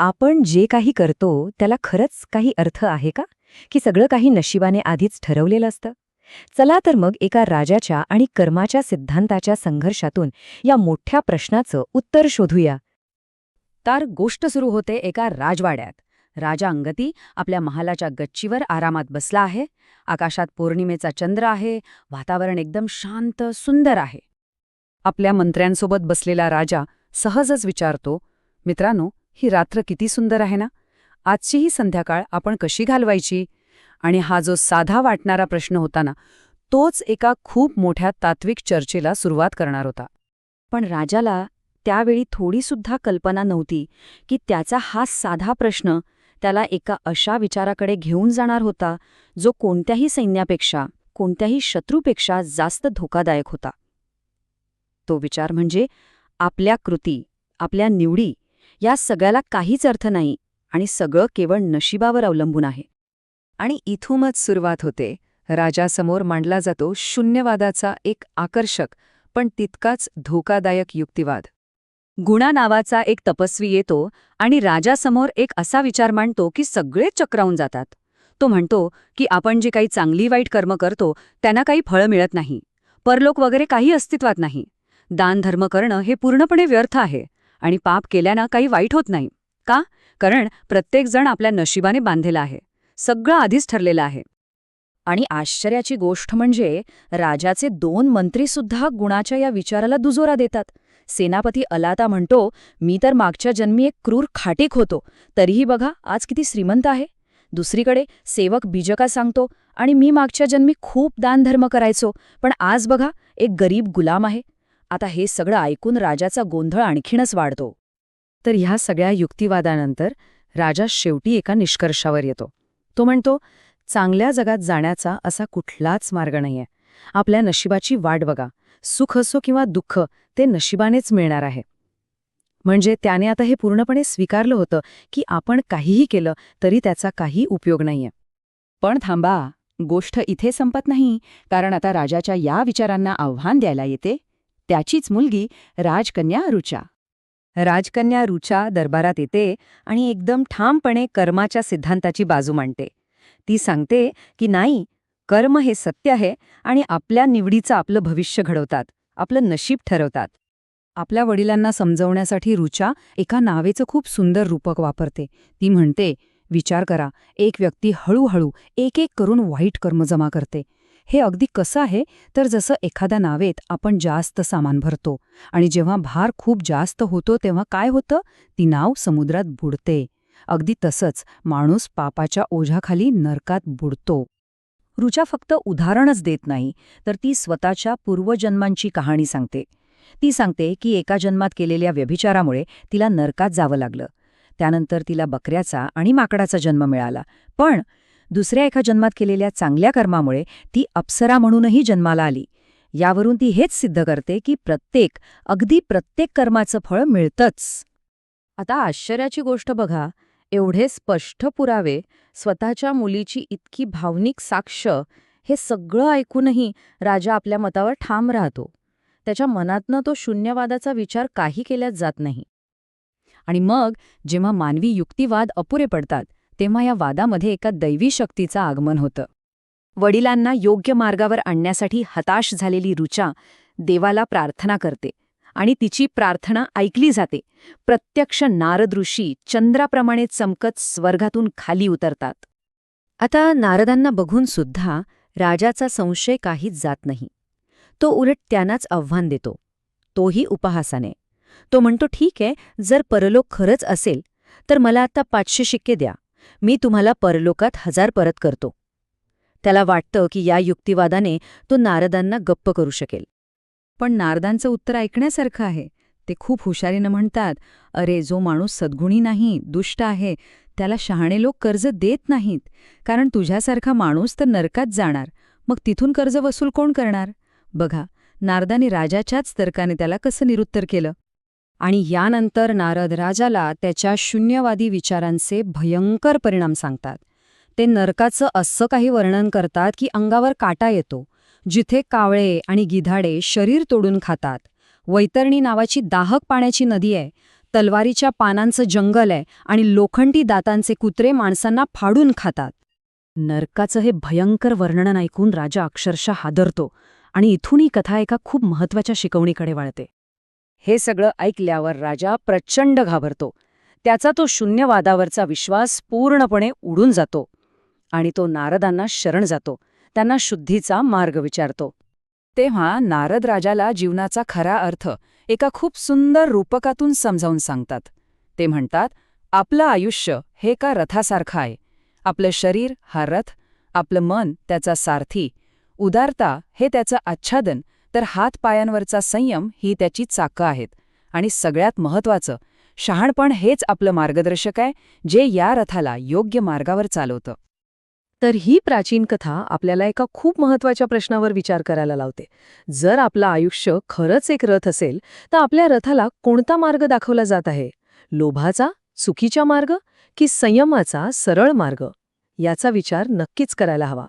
आपण जे काही करतो त्याला खरंच काही अर्थ आहे का? की सगळं काही नशिबाने आधीच ठरवलेलं असतं? चला तर मग एका राजाच्या आणि कर्माच्या सिद्धांताच्या संघर्षातून या मोठ्या प्रश्नाचं उत्तर शोधूया. तर गोष्ट सुरू होते एका राजवाड्यात. राजा अंगती आपल्या महालाच्या गच्चीवर आरामात बसला आहे. आकाशात पौर्णिमेचा चंद्र आहे. वातावरण एकदम शांत सुंदर आहे. आपल्या मंत्र्यांसोबत बसलेला राजा सहजच विचारतो, मित्रांनो, ही रात्र किती सुंदर आहे ना? आजची ही संध्याकाळ आपण कशी घालवायची? आणि हा जो साधा वाटणारा प्रश्न होता ना, तोच एका खूप मोठ्या तात्विक चर्चेला सुरुवात करणार होता. पण राजाला त्यावेळी थोडीसुद्धा कल्पना नव्हती की त्याचा हा साधा प्रश्न त्याला एका अशा विचाराकडे घेऊन जाणार होता जो कोणत्याही सैन्यापेक्षा, कोणत्याही शत्रूपेक्षा जास्त धोकादायक होता. तो विचार म्हणजे आपल्या कृती, आपल्या निवडी या सगळ्याला काहीच अर्थ नाही आणि सगळं केवळ नशिबावर अवलंबून आहे. आणि इथूनच सुरुवात होते. राजासमोर मांडला जातो शून्यवादाचा एक आकर्षक पण तितकाच धोकादायक युक्तिवाद. गुणा नावाचा एक तपस्वी येतो आणि राजासमोर एक असा विचार मांडतो की सगळे चक्रावून जातात. तो म्हणतो की आपण जे काही चांगली वाईट कर्म करतो त्यांना काही फळ मिळत नाही, परलोक वगैरे काही अस्तित्वात नाही. दानधर्म करणं हे पूर्णपणे व्यर्थ आहे आणि पाप केल्यानं काही वाईट होत नाही. का? कारण प्रत्येकजण आपल्या नशिबाने बांधलेला आहे, सगळं आधीच ठरलेलं आहे. आणि आश्चर्याची गोष्ट म्हणजे राजाचे 2 मंत्रीसुद्धा गुणाच्या या विचाराला दुजोरा देतात. सेनापती अलाता म्हणतो, मी तर मागच्या जन्मी एक क्रूर खाटीक होतो, तरीही बघा आज किती श्रीमंत आहे. दुसरीकडे सेवक बीजका सांगतो, आणि मी मागच्या जन्मी खूप दानधर्म करायचो, पण आज बघा एक गरीब गुलाम आहे. आता हे सगळं ऐकून राजाचा गोंधळ आणखीनच वाढतो. तर ह्या सगळ्या युक्तिवादानंतर राजा शेवटी एका निष्कर्षावर येतो. तो म्हणतो, चांगल्या जगात जाण्याचा असा कुठलाच मार्ग नाहीये. आपल्या नशिबाची वाट बघा. सुख असो किंवा दुःख ते नशिबानेच मिळणार आहे. म्हणजे त्याने आता हे पूर्णपणे स्वीकारलं होतं की आपण काहीही केलं तरी त्याचा काही उपयोग नाहीये. पण थांबा, गोष्ट इथे संपत नाही, कारण आता राजाच्या या विचारांना आव्हान द्यायला येते त्याचीच मुलगी राजकन्या रुचा. राजकन्या रुचा दरबारात येते आणि एकदम ठामपणे कर्माच्या सिद्धांताची बाजू मांडते. ती सांगते की नाही, कर्म हे सत्य आहे आणि आपल्या निवडीचं आपलं भविष्य घडवतात, आपलं नशीब ठरवतात. आपल्या वडिलांना समजवण्यासाठी रुचा एका नावेचं खूप सुंदर रूपक वापरते. ती म्हणते, विचार करा, एक व्यक्ती हळूहळू एक एक करून वाईट कर्म जमा करते. हे अगदी कसं आहे तर जसं एखाद्या नावेत आपण जास्त सामान भरतो आणि जेव्हा भार खूप जास्त होतो तेव्हा काय होतं, ती नाव समुद्रात बुडते. अगदी तसंच माणूस पापाच्या ओझ्याखाली नरकात बुडतो. रुचा फक्त उदाहरणच देत नाही, तर ती स्वतःच्या पूर्वजन्मांची कहाणी सांगते. ती सांगते की एका जन्मात केलेल्या व्यभिचारामुळे तिला नरकात जावं लागलं. त्यानंतर तिला बकऱ्याचा आणि माकडाचा जन्म मिळाला. पण दुसऱ्या एका जन्मात केलेल्या चांगल्या कर्मामुळे ती अप्सरा म्हणूनही जन्माला आली. यावरून ती हेच सिद्ध करते की अगदी प्रत्येक कर्माचं फळ मिळतंच. आता आश्चर्याची गोष्ट बघा, एवढे स्पष्ट पुरावे, स्वतःच्या मुलीची इतकी भावनिक साक्ष, हे सगळं ऐकूनही राजा आपल्या मतावर ठाम राहतो. त्याच्या मनातनं तो शून्यवादाचा विचार काही केल्याच जात नाही. आणि मग जेव्हा मानवी युक्तिवाद अपुरे पडतात तेव्हा या वादामध्ये एका दैवी शक्तीचं आगमन होतं. वडिलांना योग्य मार्गावर आणण्यासाठी हताश झालेली रुचा देवाला प्रार्थना करते आणि तिची प्रार्थना ऐकली जाते. प्रत्यक्ष नारद ऋषी चंद्राप्रमाणे चमकत स्वर्गातून खाली उतरतात. आता नारदांना बघून सुद्धा राजाचा संशय काहीच जात नाही. तो उलट त्यांनाच आव्हान देतो, तोही उपहासाने. तो म्हणतो, ठीक आहे, जर परलोक खरंच असेल तर मला आता 500 शिक्के द्या, मी तुम्हाला परलोकात 1000 परत करतो. त्याला वाटतं की या युक्तिवादाने तो नारदांना गप्प करू शकेल. पण नारदांचं उत्तर ऐकण्यासारखं आहे. ते खूप हुशारीनं म्हणतात, अरे, जो माणूस सद्गुणी नाही, दुष्ट आहे, त्याला शहाणे लोक कर्ज देत नाहीत, कारण तुझ्यासारखा माणूस तर नरकात जाणार, मग तिथून कर्ज वसूल कोण करणार? बघा, नारदाने राजाच्याच तर्काने त्याला कसं निरुत्तर केलं. आणि यानंतर नारद राजाला त्याच्या शून्यवादी विचारांचे भयंकर परिणाम सांगतात. ते नरकाचं असं काही वर्णन करतात की अंगावर काटा येतो, जिथे कावळे आणि गिधाडे शरीर तोडून खातात. वैतरणी नावाची दाहक पाण्याची नदी आहे, तलवारीच्या पानांचं जंगल आहे आणि लोखंडी दातांचे कुत्रे माणसांना फाडून खातात. नरकाचं हे भयंकर वर्णन ऐकून राजा अक्षरशः हादरतो आणि इथून ही कथा एका खूप महत्वाच्या शिकवणीकडे वळते. हे सगळं ऐकल्यावर राजा प्रचंड घाबरतो. त्याचा तो शून्यवादावरचा विश्वास पूर्णपणे उडून जातो आणि तो नारदांना शरण जातो, त्यांना शुद्धीचा मार्ग विचारतो. तेव्हा नारद राजाला जीवनाचा खरा अर्थ एका खूप सुंदर रूपकातून समजावून सांगतात. ते म्हणतात, आपलं आयुष्य हे एका रथासारखं आहे. आपलं शरीर हा रथ, आपलं मन त्याचा सारथी, उदारता हे त्याचं आच्छादन, तर हात-पायांवरचा संयम ही त्याची चाकं आहेत. आणि सगळ्यात महत्त्वाचं, शहाणपण हेच आपलं मार्गदर्शक आहे, जे या रथाला योग्य मार्गावर चालवतं. तर ही प्राचीन कथा आपल्याला एका खूप महत्त्वाच्या प्रश्नावर विचार करायला लावते. जर आपलं आयुष्य खरंच एक रथ असेल, तर आपल्या रथाला कोणता मार्ग दाखवला जात आहे? लोभाचा, चुकीचा मार्ग की संयमाचा सरळ मार्ग? याचा विचार नक्कीच करायला हवा.